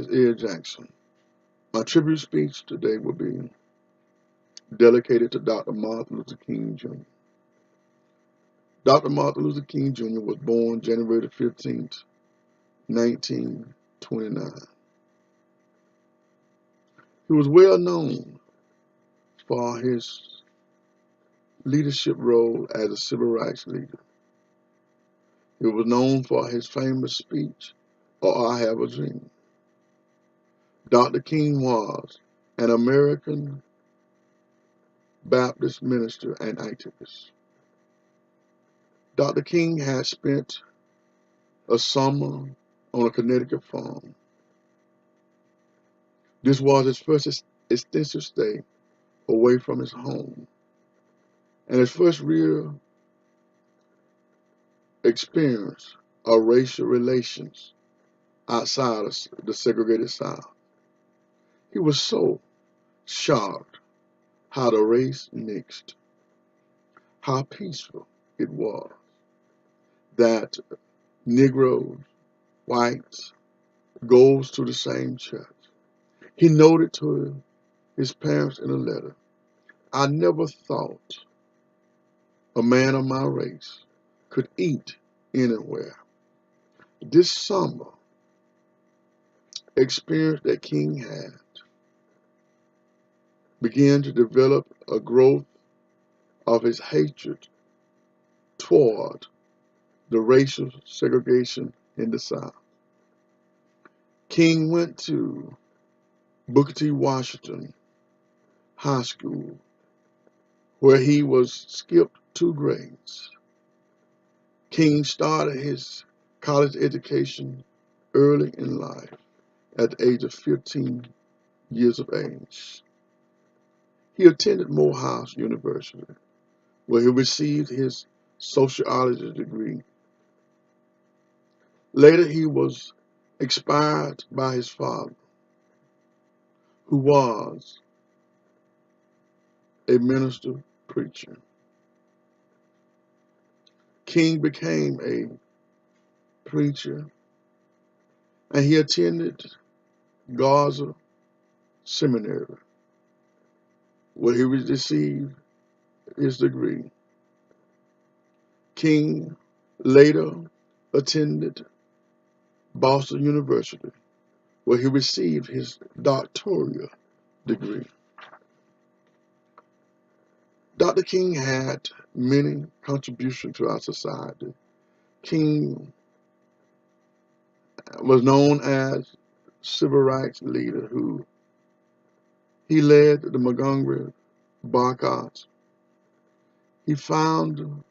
is Ed Jackson. My tribute speech today will be dedicated to Dr. Martin Luther King Jr. Dr. Martin Luther King Jr. was born January 15th, 1929. He was well known for his leadership role as a civil rights leader. He was known for his famous speech, "Or I Have a Dream." Dr. King was an American Baptist minister and activist. Dr. King had spent a summer on a Connecticut farm. This was his first extensive stay away from his home and his first real experience of racial relations outside of the segregated South. He was so shocked how the race mixed, how peaceful it was, that Negroes, whites, goes to the same church. He noted to his parents in a letter, "I never thought a man of my race could eat anywhere." This summer experience that King had began to develop a growth of his hatred toward the racial segregation in the South. King went to Booker T. Washington High School, where he was skipped 2 grades. King started his college education early in life at the age of 15 years of age. He attended Morehouse University, where he received his sociology degree. Later, he was inspired by his father, who was a minister preacher. King became a preacher, and he attended Gaza Seminary, where he received his degree. King later attended Boston University, where he received his doctoral degree. Dr. King had many contributions to our society. King was known as civil rights leader who he led the Montgomery boycotts. He founded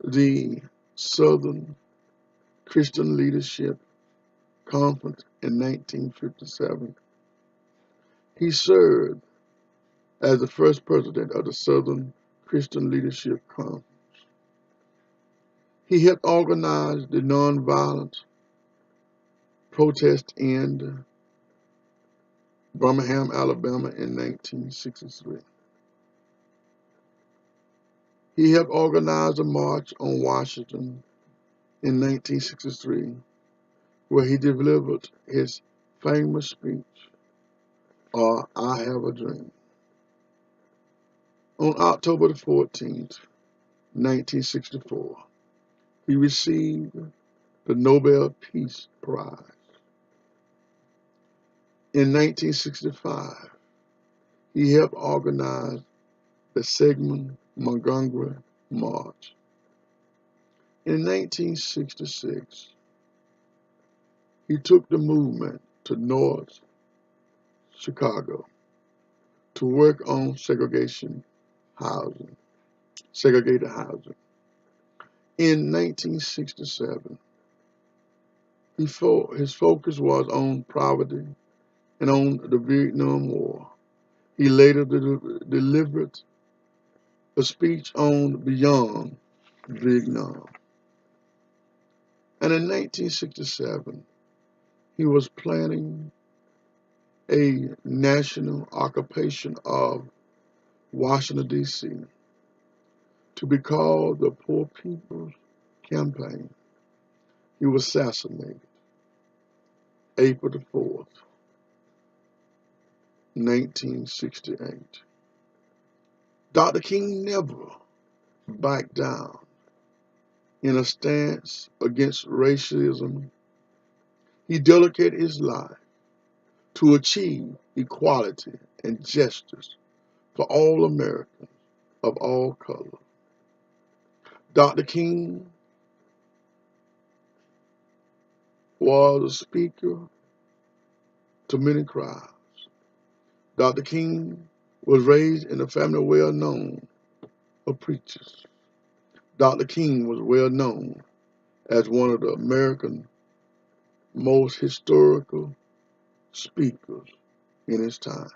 the Southern Christian Leadership Conference in 1957. He served as the first president of the Southern Christian Leadership Conference. He helped organize the nonviolent protest in Birmingham, Alabama in 1963. He helped organize a march on Washington in 1963, where he delivered his famous speech, "Or I Have a Dream." On October the 14th, 1964, he received the Nobel Peace Prize. In 1965, he helped organize the Sigmund Montgomery March. In 1966, he took the movement to North Chicago to work on segregated housing. In 1967, his focus was on poverty and on the Vietnam War. He later delivered a speech on Beyond Vietnam. And in 1967, he was planning a national occupation of Washington, D.C. to be called the Poor People's Campaign. He was assassinated. April the 4th, 1968. Dr. King never backed down in a stance against racism. He dedicated his life to achieve equality and justice for all Americans of all colors. Dr. King was a speaker to many crowds. Dr. King was raised in a family well known of preachers. Dr. King was well known as one of the American most historical speakers in his time.